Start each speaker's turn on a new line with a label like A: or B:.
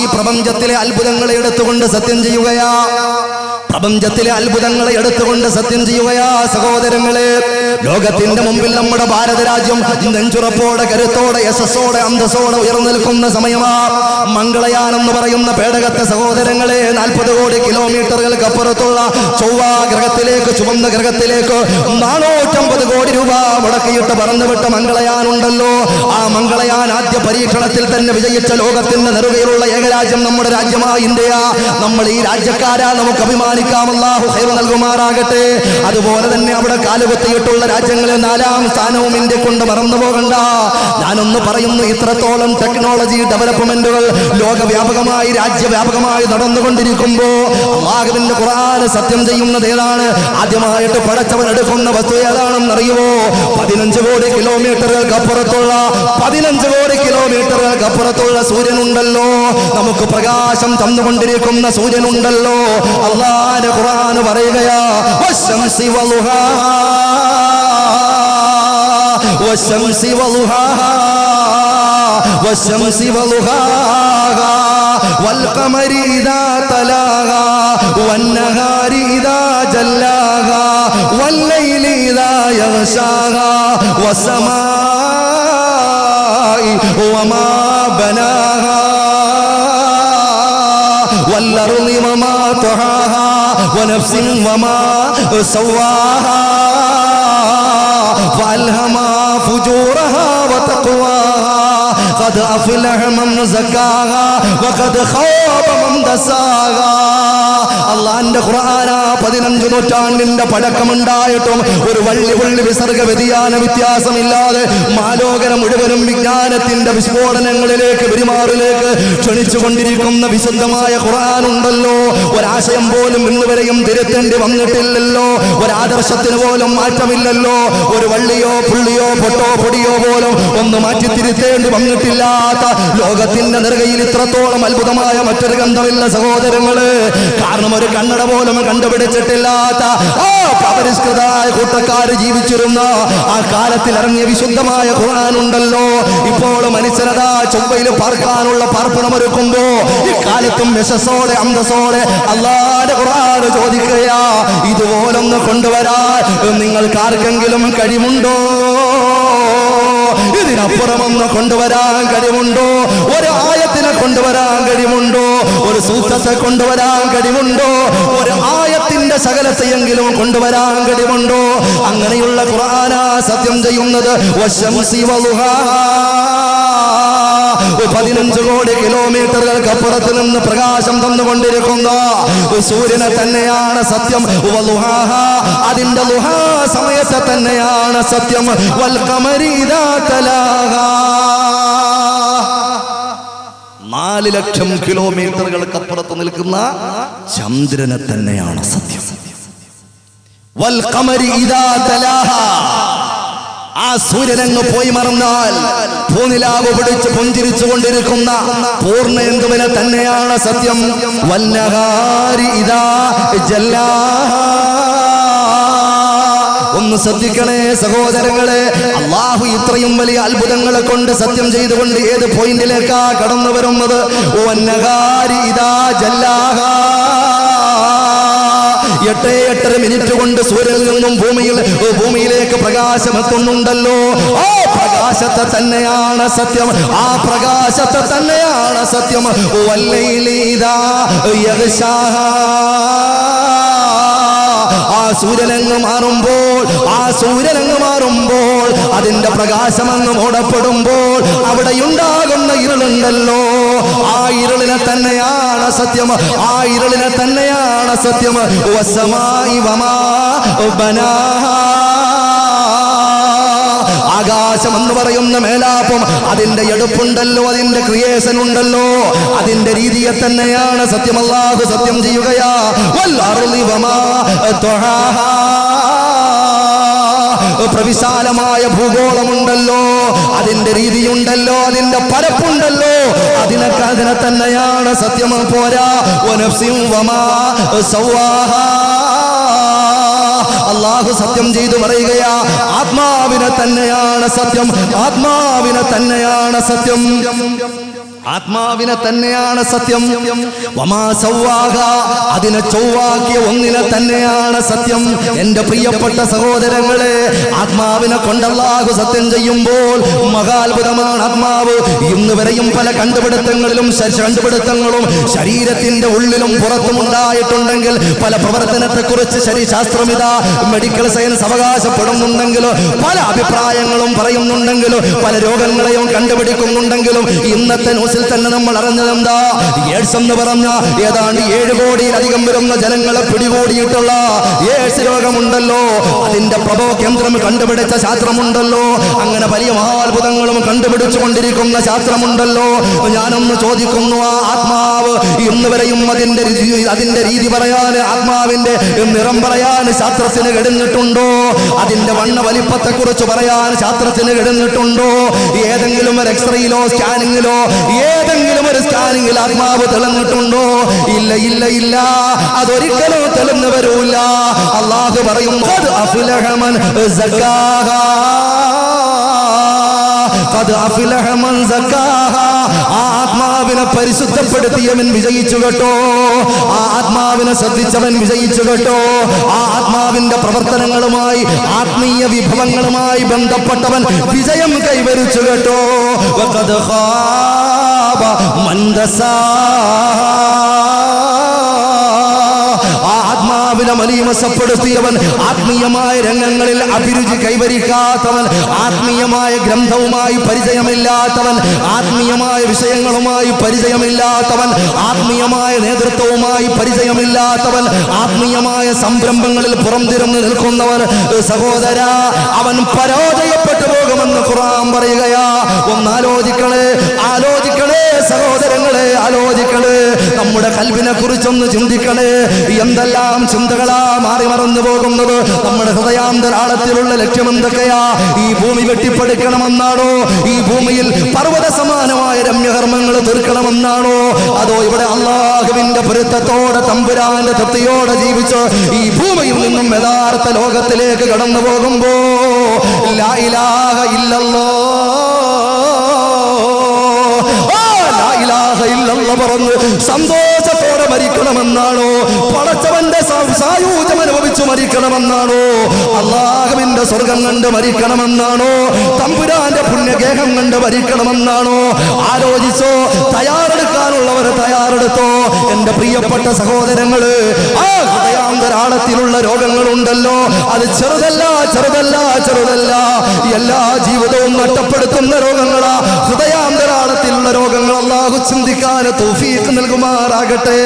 A: ഈ പ്രപഞ്ചത്തിലെ അത്ഭുതങ്ങളെ എടുത്തുകൊണ്ട് സത്യം ചെയ്യുകയാ. പ്രപഞ്ചത്തിലെ അത്ഭുതങ്ങളെ എടുത്തുകൊണ്ട് സത്യം ചെയ്യുകയാ സഹോദരങ്ങളെ. ലോകത്തിന്റെ മുമ്പിൽ നമ്മുടെ ഭാരത രാജ്യം നെഞ്ചുറപ്പോടെ, കരുത്തോടെ, യശസ്സോടെ, അന്തസ്സോടെ ഉയർന്നു നിൽക്കുന്ന സമയമാ. മംഗളയാൻ എന്ന് പറയുന്ന പേടകത്തെ സഹോദരങ്ങളെ 40 കോടി കിലോമീറ്ററുകൾക്ക് അപ്പുറത്തുള്ള ചൊവ്വ ഗ്രഹത്തിലേക്ക്, ചുവന്ന ഗ്രഹത്തിലേക്ക് 450 കോടി രൂപ മുടക്കിയിട്ട് പറന്നുവിട്ട മംഗളയാൻ ഉണ്ടല്ലോ. ആ മംഗളയാൻ ആദ്യ പരീക്ഷണത്തിൽ തന്നെ വിജയിച്ച ലോകത്തിന്റെ നെറുകയിലുള്ള ഏകരാജ്യം നമ്മുടെ രാജ്യമായ ഇന്ത്യ. നമ്മൾ ഈ രാജ്യക്കാരാ, നമുക്ക് അഭിമാനിക്കാം. അല്ലാഹു ഖൈർ നൽകുമാറാകട്ടെ. അതുപോലെ തന്നെ അവിടെ കാലുകുത്തിയിട്ടുള്ള രാജ്യങ്ങളിൽ 4ാം സ്ഥാനവും ഇന്ത്യ കൊണ്ട് മറന്നു പോകണ്ട. ഞാനൊന്ന് പറയുന്നു, ഇത്രത്തോളം ടെക്നോളജി ഡെവലപ്മെന്റുകൾ ലോകവ്യാപകമായി, രാജ്യവ്യാപകമായി നടന്നുകൊണ്ടിരിക്കുമ്പോ അല്ലാഹുവിന്റെ ഖുർആൻ സത്യം ചെയ്യുന്നത് ഏതാണ്? ആദ്യമായിട്ട് പടച്ചവൻ എടുക്കുന്ന വസ്തു ഏതാണെന്നറിയുമോ? 15 കോടി കിലോമീറ്ററുകൾക്ക് അപ്പുറത്തുള്ള 15 കോടി കിലോമീറ്ററുകൾക്ക് അപ്പുറത്തുള്ള സൂര്യനുണ്ടല്ലോ. നമുക്ക് പ്രകാശം തന്നുകൊണ്ടിരിക്കുന്ന സൂര്യനുണ്ടല്ലോ. അല്ലാഹുവിന്റെ ഖുർആൻ പറയുകയാ, വശംസി വളുഹാഹാ വശംസി വളുഹാഹാ വശംസി വളുഹാഹാ വൽഖമരി ഇദാ തലാഹാ വന്നഹാരി ഇദാ ജല്ലാഹാ വല്ലൈലി ഇദാ യഗ്ശാഹാ വസ്സമാഇ വമാ ബനാഹാ വൽഅർളി വമാ തഹാഹാ വനഫ്സിൻ വമാ സവ്വാഹാ فألهمها فجورها وتقواها قد أفلح من زكاها وقد خاب من دساها. അള്ളാന്റെ ഖുർആന 15 നൂറ്റാണ്ടിന്റെ പഴക്കമുണ്ടായിട്ടും ഒരു വള്ളി വിസർഗ വ്യതിയാന വ്യത്യാസമില്ലാതെ മാലോകരം മുഴുവനും വിജ്ഞാനത്തിന്റെ വിസ്ഫോടനങ്ങളിലേക്ക്, പെരുമാറിലേക്ക് ക്ഷണിച്ചുകൊണ്ടിരിക്കുന്ന വിശുദ്ധമായ ഖുർആൻ ഉണ്ടല്ലോ. ഒരാശയം പോലും ഇന്നുവരെയും തിരുത്തേണ്ടി വന്നിട്ടില്ലല്ലോ. ഒരാദർശത്തിന് പോലും മാറ്റമില്ലല്ലോ. ഒരു വള്ളിയോ പുള്ളിയോ പൊട്ടോ പൊടിയോ പോലും ഒന്ന് മാറ്റി തിരുത്തേണ്ടി വന്നിട്ടില്ലാത്ത ലോകത്തിന്റെ നെറുകയിൽ ഇത്രത്തോളം അത്ഭുതമായ മറ്റൊരു ഗ്രന്ഥമില്ല സഹോദരങ്ങള്. കാരണം ഒരു കണ്ണട പോലും കണ്ടുപിടിച്ചിട്ടില്ലാത്ത ആ പരിഷ്കൃതമായ കൂട്ടക്കാര് ജീവിച്ചിരുന്ന ആ കാലത്തിൽ ഇറങ്ങിയ വിശുദ്ധമായ ഖുർആൻ ഉണ്ടല്ലോ. ഇപ്പോൾ മനുഷ്യനതാ ചൊവ്വയിൽ പാർക്കാനുള്ള പാർപ്പണമൊരുക്കുമ്പോ ഇക്കാലത്തും യശസ്സോടെ, അന്തസ്സോടെ അല്ലാഹുവിന്റെ ഖുർആൻ ചോദിക്കുകയാ, ഇതുപോലൊന്ന് കൊണ്ടുവരാൻ നിങ്ങൾക്ക് ആർക്കെങ്കിലും കഴിവുണ്ടോ? ഇതിനപ്പുറമൊന്ന് കൊണ്ടുവരാൻ കഴിവുണ്ടോ? ഒരു ആയത്തിനെ കൊണ്ടുവരാൻ കഴിവുണ്ടോ? ഒരു സൂക്തത്തെ കൊണ്ടുവരാൻ കഴിവുണ്ടോ? ഒരു ആയത്തിന്റെ സകലത്തെയെങ്കിലും കൊണ്ടുവരാൻ കഴിവുണ്ടോ? അങ്ങനെയുള്ള ഖുർആനാ സത്യം ചെയ്യുന്നത്. വശംസി വളുഹാഹാ 15 കോടി കിലോമീറ്ററുകൾക്ക് അപ്പുറത്ത് നിന്ന് പ്രകാശം തന്നുകൊണ്ടിരിക്കുന്ന സൂര്യനെ തന്നെയാണ് സത്യം. വളുഹാഹാ അതിന്റെ ളുഹാ സമയത്തെ തന്നെയാണ് സത്യം. വൽഖമരി ഇദാ തലാഹാ 4 ലക്ഷം കിലോമീറ്ററുകൾക്ക് അപ്പുറത്ത് നിൽക്കുന്ന ചന്ദ്രനെ തന്നെയാണ് സത്യം. വൽഖമരി ഇദാ തലാഹാ ആ സൂര്യനങ്ങ് പോയി മറന്നാൽ പൂനിലാവ് പിടിച്ച് പുഞ്ചിരിച്ചു കൊണ്ടിരിക്കുന്ന പൂർണ്ണേന്ദുവിനെ തന്നെയാണ് സത്യം. വന്നഹാരി ഇദാ ജല്ലാഹാ ഒന്ന് ശ്രദ്ധിക്കണേ സഹോദരങ്ങളെ. അല്ലാഹു ഇത്രയും വലിയ അത്ഭുതങ്ങളെ കൊണ്ട് സത്യം ചെയ്തുകൊണ്ട് ഏത് പോയിന്റിലേക്കാ കടന്നു വരുന്നത്? വന്നഹാരി ഇദാ ജല്ലാഹാ 8 മിനിറ്റ് കൊണ്ട് സൂര്യനിൽ നിന്നും ഭൂമിയിലേക്ക് പ്രകാശം എത്തുന്നുണ്ടല്ലോ. ആ പ്രകാശത്തെ തന്നെയാണ് സത്യം. ആ പ്രകാശത്തെ തന്നെയാണ് സത്യം. വല്ലൈലി ഇദാ യഗ്ശാഹാ ആ സൂര്യനങ്ങ് മാറുമ്പോൾ അതിന്റെ പ്രകാശമങ്ങ് മൂടപ്പെടുമ്പോൾ അവിടെ ഉണ്ടാകുന്ന ഇരുളുണ്ടല്ലോ. ആ ഇരുളിനെ തന്നെയാണ് സത്യം. ആ ഇരുളിനെ തന്നെയാണ് സത്യം. വസ്സമായി വമാ ബനാഹാ ആകാശം എന്ന് പറയുന്ന മേലാപ്പം അതിന്റെ എടുപ്പുണ്ടല്ലോ, അതിന്റെ ക്രിയേഷൻ ഉണ്ടല്ലോ, അതിന്റെ രീതിയെ തന്നെയാണ് സത്യം. അല്ലാഹു സത്യം ചെയ്യുകയാ. വൽഅർളി വമാ തഹാഹാ പ്രവിശാലമായ ഭൂഗോളമുണ്ടല്ലോ, അതിന്റെ രീതിയുണ്ടല്ലോ, അതിന്റെ പരപ്പുണ്ടല്ലോ, അതിനെ തന്നെയാണ് സത്യം. പോരാ വനഫ്സിൻ വമാ സവ്വാഹാ അല്ലാഹു സത്യം ചെയ്തു പറയുകയാ. ആത്മാവിനെ തന്നെയാണ് സത്യം. ആത്മാവിനെ തന്നെയാണ് സത്യം. ആത്മാവിനെ തന്നെയാണ് സത്യം. വമാ സവ്വാഹ, അതിനെ ചൊവ്വാക്കിയ ഒന്നിനെ തന്നെയാണ് സത്യം. എന്റെ പ്രിയപ്പെട്ട സഹോദരങ്ങളെ, ആത്മാവിനെ കൊണ്ട് അല്ലാഹു സത്യം ചെയ്യുമ്പോൾ മഹാത്ഭുതമാണ് ആത്മാവ്. ഇന്ന് വരെയും പല കണ്ടുപിടുത്തങ്ങളും ശരീരത്തിന്റെ ഉള്ളിലും പുറത്തും ഉണ്ടായിട്ടുണ്ടെങ്കിൽ പല പ്രവർത്തനത്തെക്കുറിച്ച് ശാസ്ത്രമിത മെഡിക്കൽ സയൻസ് അവകാശപ്പെടുന്നുണ്ടെങ്കിലോ പല അഭിപ്രായങ്ങളും പറയുന്നുണ്ടെങ്കിലോ പല രോഗങ്ങളെയും കണ്ടുപിടിക്കുന്നുണ്ടെങ്കിലും ഇന്നത്തെ ന്യൂസിൽ തന്നെ നമ്മൾ അറിഞ്ഞതെന്താ? എയ്ഡ്സ് എന്ന് പറഞ്ഞ ഏതാണ്ട് 7 കോടിയിലധികം വരുന്ന ജനങ്ങളെ പിടികൂടിയിട്ടുള്ള എയ്ഡ്സ് രോഗമുണ്ടല്ലോ, അതിന്റെ പ്രഭവ കേന്ദ്രം കണ്ടുപിടിച്ച ശാസ്ത്രമുണ്ടല്ലോ, അങ്ങനെ വലിയ മഹാത്ഭുതങ്ങളും കണ്ടുപിടിച്ചു കൊണ്ടിരിക്കുന്ന ശാസ്ത്രമുണ്ടല്ലോ. ഞാനൊന്ന് ചോദിക്കുന്നു, ആ ആത്മാവ് ഇന്ന് വരെയും അതിന്റെ രീതി പറയാൻ, ആത്മാവിന്റെ നിറം പറയാൻ ശാസ്ത്രത്തിന് കഴിഞ്ഞിട്ടുണ്ടോ? അതിന്റെ വണ്ണ വലിപ്പത്തെ കുറിച്ച് പറയാൻ ശാസ്ത്രത്തിന് കഴിഞ്ഞിട്ടുണ്ടോ? ഏതെങ്കിലും ഒരു എക്സ്റേയിലോ സ്കാനിങ്ങിലോ ഏതെങ്കിലും ഒരു സ്കാനിങ്ങിൽ ആത്മാവ് തെളിഞ്ഞിട്ടുണ്ടോ? ഇല്ല ഇല്ല ഇല്ല, അതൊരിക്കലും തെളിഞ്ഞു വരൂല. അല്ലാഹു പറയും, ഖദ് അഫ്ലഹ മൻ സക്കാഹ, ഖദ് അഫ്ലഹ മൻ സക്കാഹ. ആ ആത്മാവിനെ പരിശുദ്ധപ്പെടുത്തിയവൻ വിജയിച്ചു കേട്ടോ. ആ ആത്മാവിനെ ശ്രദ്ധിച്ചവൻ വിജയിച്ചു കേട്ടോ. ആ ആത്മാവിന്റെ പ്രവർത്തനങ്ങളുമായി ആത്മീയ വിഭവങ്ങളുമായി ബന്ധപ്പെട്ടവൻ വിജയം കൈവരിച്ചു കേട്ടോ. വഖദ് ഖാബ മൻ ദസാഹ. ആത്മാവിനെ മലീമസപ്പെടുത്തിയവൻ, ആത്മീയമായ രംഗങ്ങളിൽ അഭിരുചി കൈവരിക്കാത്തവൻ, ആത്മീയമായ ഗ്രന്ഥവുമായി പരിചയമില്ലാത്തവൻ, ആത്മീയമായ വിഷയങ്ങളുമായി പരിചയമില്ലാത്തവൻ, ആത്മീയമായ നേതൃത്വവുമായി പരിചയമില്ലാത്തവൻ, ആത്മീയമായ സംരംഭങ്ങളിൽ പുറംതിരിഞ്ഞു നിൽക്കുന്നവൻ, സഹോദര, അവൻ പരാജയപ്പെട്ടു പോകുമെന്ന് ഖുർആൻ പറയുകയാ. ഒന്നാലോചിക്കണേ, ആലോചിക്കണേ സഹോദരങ്ങളെ, ആലോചിക്കണേ. നമ്മുടെ ഖൽബിനെ കുറിച്ചൊന്ന് ചിന്തിക്കണേ. എന്തെല്ലാം ചിന്തകളാ മാറി മറന്നു പോകുന്നത്. നമ്മുടെ ഹൃദയാന്തരാളത്തിലുള്ള ലക്ഷ്യം എന്തൊക്കെയാ? ഈ ഭൂമി വെട്ടിപ്പടുക്കണമെന്നാണോ? ഈ ഭൂമിയിൽ പർവ്വത സമാനമായ രമ്യകർമ്മങ്ങൾ തീർക്കണമെന്നാണോ? അതോ ഇവിടെ അല്ലാഹുവിന്റെ പൊരുത്തത്തോടെ തമ്പുരാന്റെ തൃപ്തിയോടെ ജീവിച്ച് ഈ ഭൂമിയിൽ നിന്നും യഥാർത്ഥ ലോകത്തിലേക്ക് കടന്നു പോകുമ്പോ ലാ ഇലാഹ ഇല്ലല്ലാഹ് പറഞ്ഞ് സന്തോഷത്തോടെ മരിക്കണമെന്നാണോ? പടച്ചവന്റെ സായൂജ്യം അനുഭവിച്ചു മരിക്കണമെന്നാണോ? അല്ലാഹുവിന്റെ സ്വർഗം കണ്ട് മരിക്കണമെന്നാണോ? തമ്പുരാന്റെ പുണ്യഗേഹം കണ്ട് മരിക്കണമെന്നാണോ? ആലോചിച്ചോ. തയ്യാറെടുക്കാനുള്ളവർ തയ്യാറെടുത്തോ. എന്റെ പ്രിയപ്പെട്ട സഹോദരങ്ങള്, ആ ഹൃദയാന്തരാളത്തിലുള്ള രോഗങ്ങളുണ്ടല്ലോ, അത് ചെറുതല്ല ചെറുതല്ല ചെറുതല്ല. എല്ലാ ജീവിതവും നഷ്ടപ്പെടുത്തുന്ന രോഗങ്ങളാ ഹൃദയാന്തരാളത്തിലുള്ള രോഗങ്ങൾ. അല്ലാഹു ചിന്തിക്കാൻ തൗഫീഖ് നൽകുമാറാകട്ടെ.